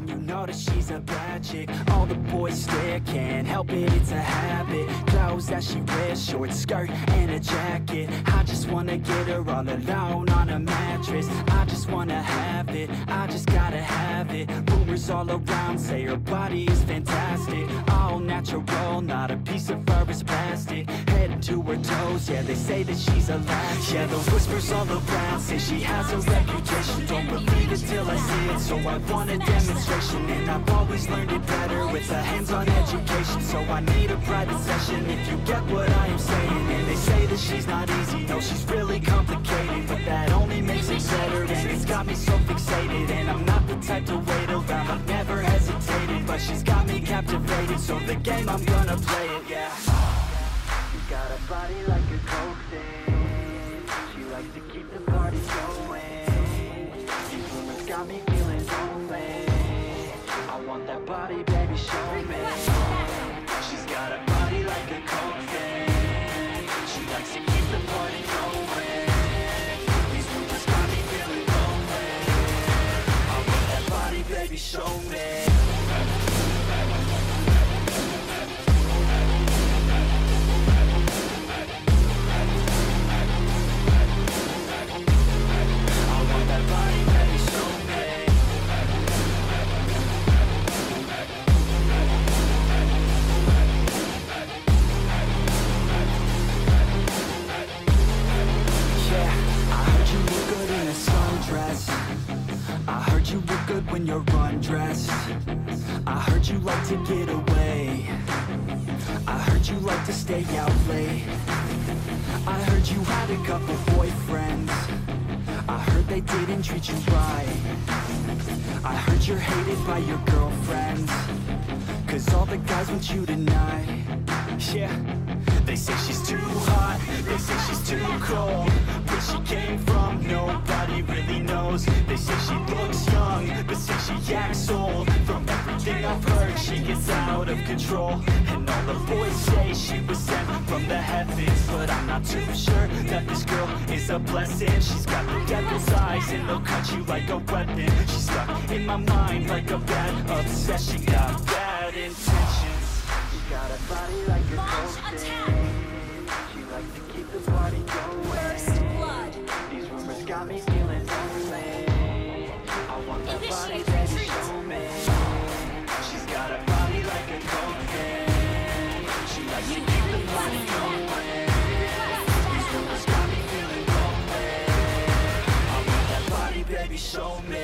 and you know that she's a bad chick. All the boys stare, can't help it, it's a habit. Clothes that she wears, short skirt and a jacket. I just wanna get her all alone on a mattress. I just wanna have it, I just gotta have it. Rumors all around say her body is fantastic. All natural, not a piece of fur is plastic. Head to her toes, yeah, they say that she's a latch. Yeah, the whispers all around say she has a reputation. Don't believe it till I see it, so I want a demonstration. And I've always learned it better with a hands-on education. So I need a private session if you get what I am saying. And they say that she's not easy, no, she's really complicated. But that only makes it better, and it's got me so fixated. And I'm not the type to wait around, I've never hesitated. But she's got me captivated, so the game, I'm gonna play it, yeah. She's got a body like a coke thing. She likes to keep the party going. These rumors got me feeling lonely. I want that body, baby, show me. She's got a body like a coke thing. She likes to keep the party going. These rumors got me feeling lonely. I want that body, baby, show me. When you're undressed, I heard you like to get away. I heard you like to stay out late. I heard you had a couple boyfriends. I heard they didn't treat you right. I heard you're hated by your girlfriends, 'cause all the guys want you tonight. Yeah, they say she's too hot, they say she's too cold. Where she came from, nobody really knows. They say she looks young, but say she acts old. From everything I've heard, she gets out of control. And all the boys say she was sent from the heavens, but I'm not too sure that this girl is a blessing. She's got the devil's eyes and they'll cut you like a weapon. She's stuck in my mind like a bad obsession. Got bad intentions. She's got a body like a coke thing. She likes to keep the party going. First blood. These rumors got me feeling lonely. I want that body, baby, show me. She's got a body like a coke thing. She likes to keep the party going. These rumors got me feeling lonely. I want that body, baby, show me.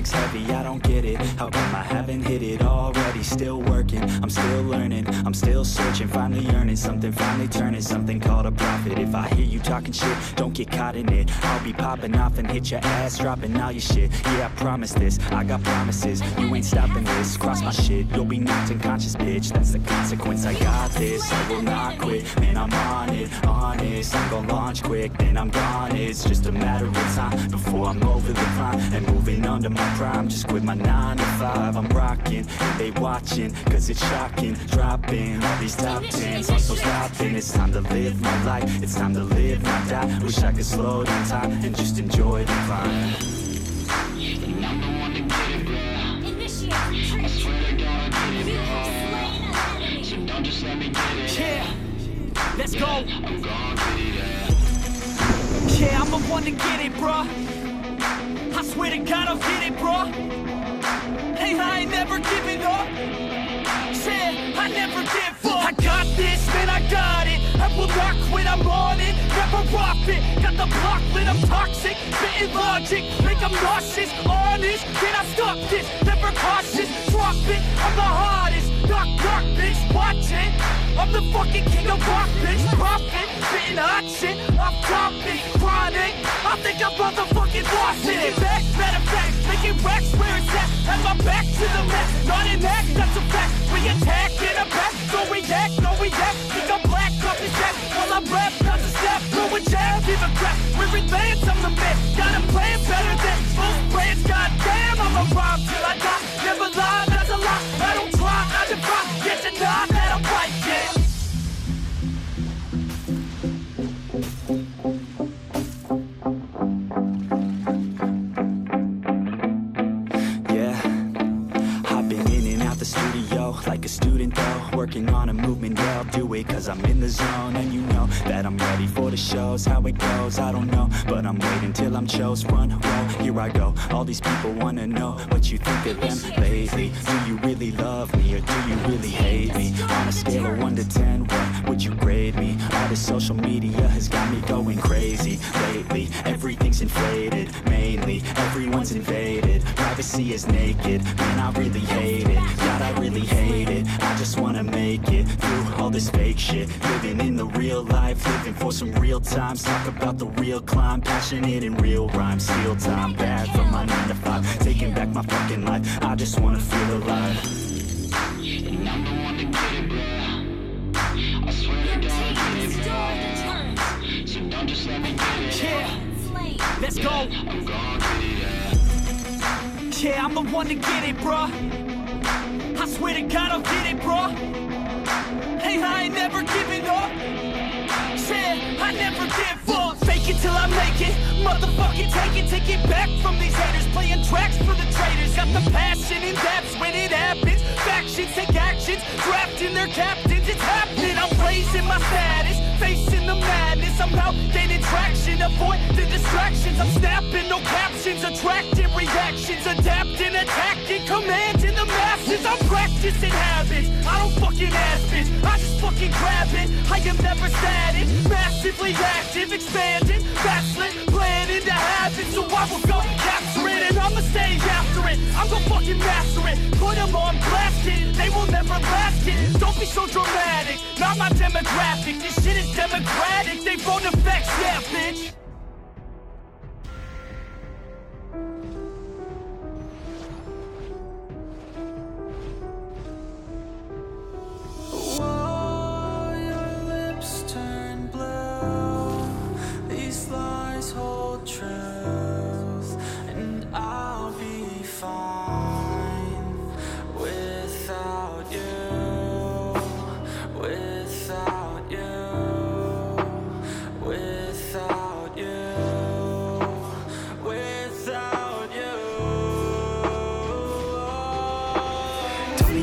Heavy, I don't get it. How come I haven't hit it already? Still working, I'm still learning, I'm still searching, finally earning something, finally turning something called a profit. If I hear you talking shit, don't get caught in it. I'll be popping off and hit your ass, dropping all your shit. Yeah, I promise this, I got promises. You ain't stopping this, cross my shit, you'll be knocked unconscious, bitch. That's the consequence, I got this, I will not quit. Man, I'm on it, honest. I'm gonna launch quick, then I'm gone. It's just a matter of time before I'm over the climb and moving under my prime. Just quit my 9 to 5, I'm rocking, and they watching, cause it's shocking. Dropping all these top 10s, I'm so stopping. It's time to live my life, it's time to live, not die. Wish I could slow down time and just enjoy the climb. And I'm the one to get it, bro. Initiate I swear to God I get it, You bro. have slain an enemy. So don't just let me get it. Yeah. let's go. Yeah, I'm the one to get it, bruh. I swear to God I'll get it, bruh. Hey, I ain't never giving up. Said I never give up. I got this, man, I got it. I will not quit, I'm on it. Never off it. Got the block lit, I'm toxic. Spitting logic, make them nauseous. Honest, can I stop this? Never cautious, drop it. I'm the hardest. Knock, knock, bitch, watch it. I'm the fucking king of rock, bitch. Profit, spitting hot shit. Off topic, chronic. I think I'm motherfucking lost it. Back, matter of fact, making racks where it's at. Have my back to the mat, not an act, that's a fact. We attack in a back, no react, no react. Think I'm black, off his back. While I rap, not to step, throw a jab, give a crap. We're advanced, I'm the man. Got a plan better than most brands. Goddamn, I'm a rhyme till I die. Never lie, that's a lie. I don't try, I defy. Get to nod, that I'm right, yeah. Like a student though, working on a movement, yeah, I'll do it cause I'm in the zone. And you know that I'm ready for the shows. How it goes, I don't know, but I'm waiting till I'm chose. Front row, here I go. All these people wanna know what you think of them lately. Do you really love me or do you really hate me? On a scale of 1 to 10, what would you grade me? All this social media has got me going crazy lately. Everything's inflated, mainly everyone's invaded. Privacy is naked, man, I really hate it. God, I really hate it. I just wanna make it through all this fake shit. Living in the real life, living for some real times. Talk about the real climb, passionate in real rhymes. Steal time, bad from my 9 to 5. Taking back my fucking life, I just wanna feel alive. And I'm the one to get it, bro. I swear to God I'll get it, bro. So don't just let me get it. Yeah, let's go. I'm gonna get it, yeah. Yeah, I'm the one to get it, bro. I swear to God I'll get it, bro. Hey, I ain't never giving up. Said I never give up. Fake it till I make it. Motherfucking take it back from these haters. Playing tracks for the traitors. Got the passion and that's when it happens. Factions take actions, drafting their captains. It's happening. I'm raising my status, facing the madness. I'm out gaining traction, avoid the distractions. I'm snapping, no captions, attracting reactions, adapting, attacking, commanding the masses. I'm practicing habits, I don't fucking ask bitch, I just fucking grab it. I am never static, massively active, expanding, backslid, planning to have it. So I will go capture it and I'ma stay after it. I'm gonna fucking master it, put them on blast it. They will never last it, don't be so dramatic. Not my demographic, this shit is democratic. They vote effects, yeah bitch.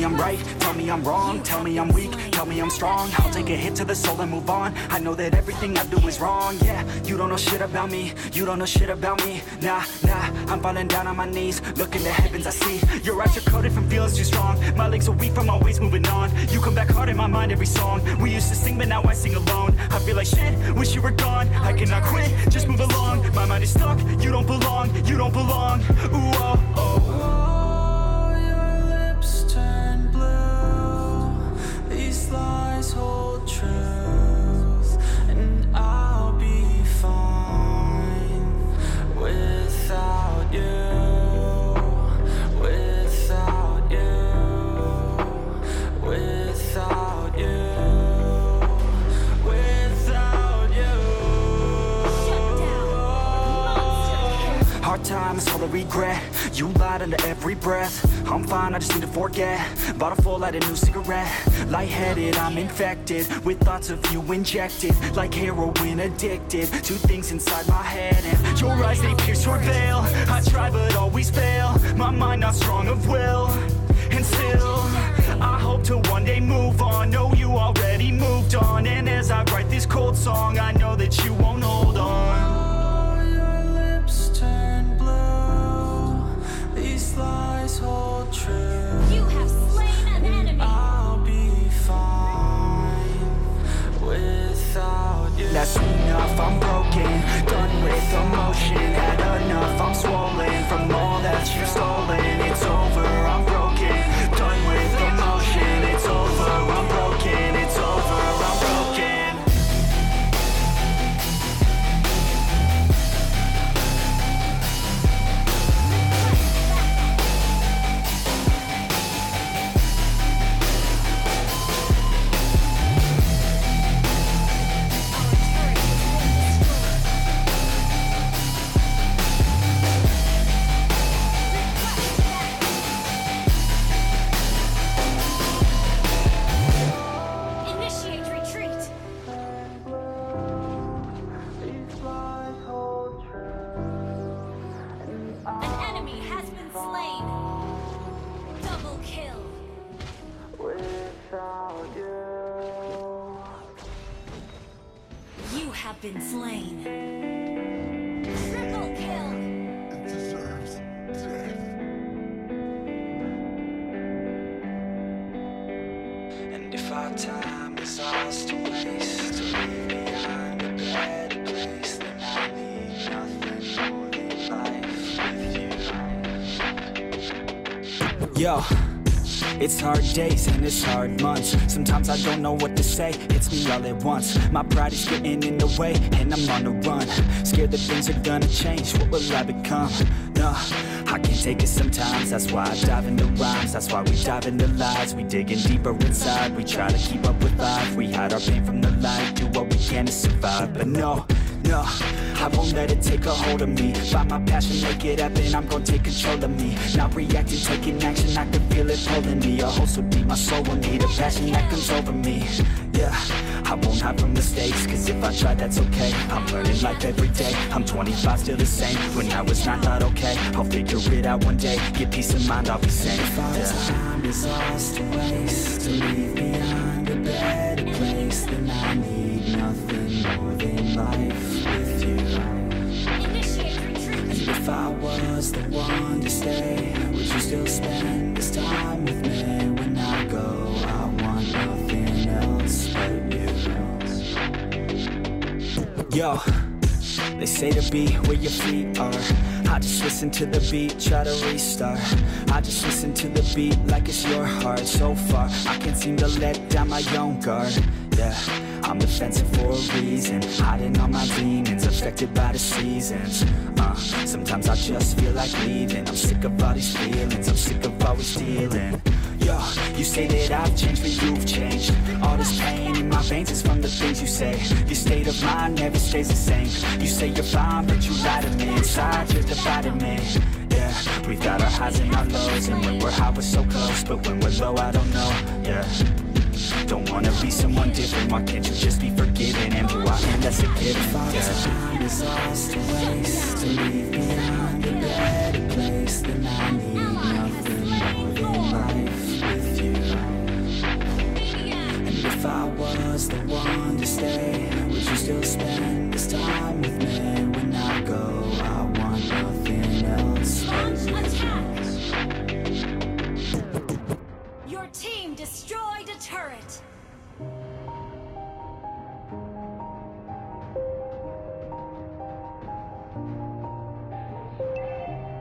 I'm right, tell me I'm wrong, tell me I'm weak, tell me I'm strong. I'll take a hit to the soul and move on. I know that everything I do is wrong, yeah. You don't know shit about me, you don't know shit about me. Nah, I'm falling down on my knees, looking to heavens I see. Your eyes are coded from feelings too strong. My legs are weak from always moving on. You come back hard in my mind every song. We used to sing but now I sing alone. I feel like shit, wish you were gone. I cannot quit, just move along. My mind is stuck, you don't belong, you don't belong. Ooh, oh, oh. Lies hold truth, and I'll be fine without you, without you, without you, without you. Hard times full of regret. You lied under every breath. I'm fine, I just need to forget. Bottle full, light a new cigarette. Lightheaded, I'm infected with thoughts of you injected, like heroin addicted to things inside my head. And your eyes, they pierce your veil. I try but always fail. My mind not strong of will, and still I hope to one day move on. Know you already moved on. And as I write this cold song, I know that you won't hold on. Your lips turn blue. These lies hold true. You have slain an enemy. I'll be fine without you. That's enough, I'm broken, done with emotion. Had enough, I'm swollen from all that you've stolen. It's over, I'm broken, done with emotion. It's over, I'm broken, it's over, I'm broken. Initiate retreat. These lies hold true. An enemy has been slain. Double kill. Without you. You have been slain. Triple kill. And if our time is ours to waste, to leave behind a better place, then I need nothing more than life with you. Yo, it's hard days and it's hard months. Sometimes I don't know what to say, it's me all at once. My pride is getting in the way and I'm on the run. Scared that things are gonna change, what will I become? No, I can't take it sometimes. That's why I dive into rhymes, that's why we dive into lies. We digging deeper inside, we try to keep up with life. We hide our pain from the light, do what we can to survive. But no, I won't let it take a hold of me. Find my passion, make it happen, I'm gonna take control of me. Not reacting, taking action, I can feel it pulling me. A hole so deep, my soul will need a passion that comes over me. Yeah, I won't hide from mistakes, cause if I try, that's okay. I'm learning life every day, I'm 25, still the same. When I was 9, thought okay, I'll figure it out one day. Get peace of mind, I'll be sane. If our time is ours to waste, to leave behind a better place, then I need nothing more than life with you. Initiate And retreat. if I was the one to stay, would you still spend this time with me? When I go, I want nothing else but you. Yo, they say to be where your feet are. I just listen to the beat, try to restart. I just listen to the beat like it's your heart. So far, I can't seem to let down my own guard. Yeah, I'm defensive for a reason, hiding all my demons, affected by the seasons. Sometimes I just feel like leaving. I'm sick of all these feelings, I'm sick of always stealing. Yo, you say that I've changed, but you've changed. All this pain in my veins is from the things you say. Your state of mind never stays the same. You say you're fine, but you lie to me. Inside, you're dividing me. Yeah, we've got our highs and our lows, and when we're high, we're so close. But when we're low, I don't know. Yeah, don't wanna be someone different. Why can't you just be forgiven? And who I am, that's a given. If our time is ours to waste, to leave behind a better place, then I need nothing more than life with you. And if I was the one to stay, would you still spend this time with me? When I go, I want nothing else but Launch you. attack. Your team destroyed a turret.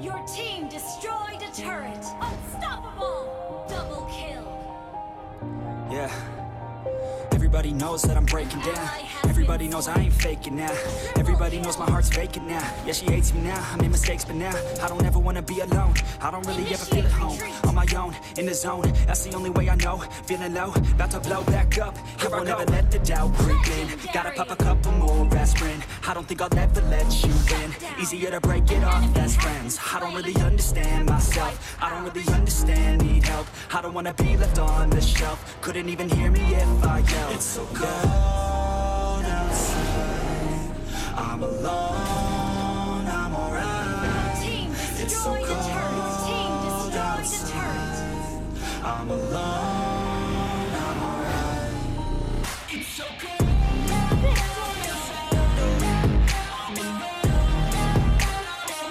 Your team destroyed a turret. Unstoppable. Double kill. Yeah. Everybody knows that I'm breaking down. Everybody knows I ain't faking now. Everybody knows my heart's vacant now. Yeah, she hates me now, I made mistakes, but now I don't ever wanna be alone. I don't really ever feel at home. On my own, in the zone, that's the only way I know. Feeling low, about to blow back up. Here I won't ever let the doubt creep in. Gotta pop a couple more aspirin. I don't think I'll ever let you in. Easier to break it off best friends. I don't really understand myself. I don't really understand, need help. I don't wanna be left on the shelf. Couldn't even hear me if I yelled. It's so cold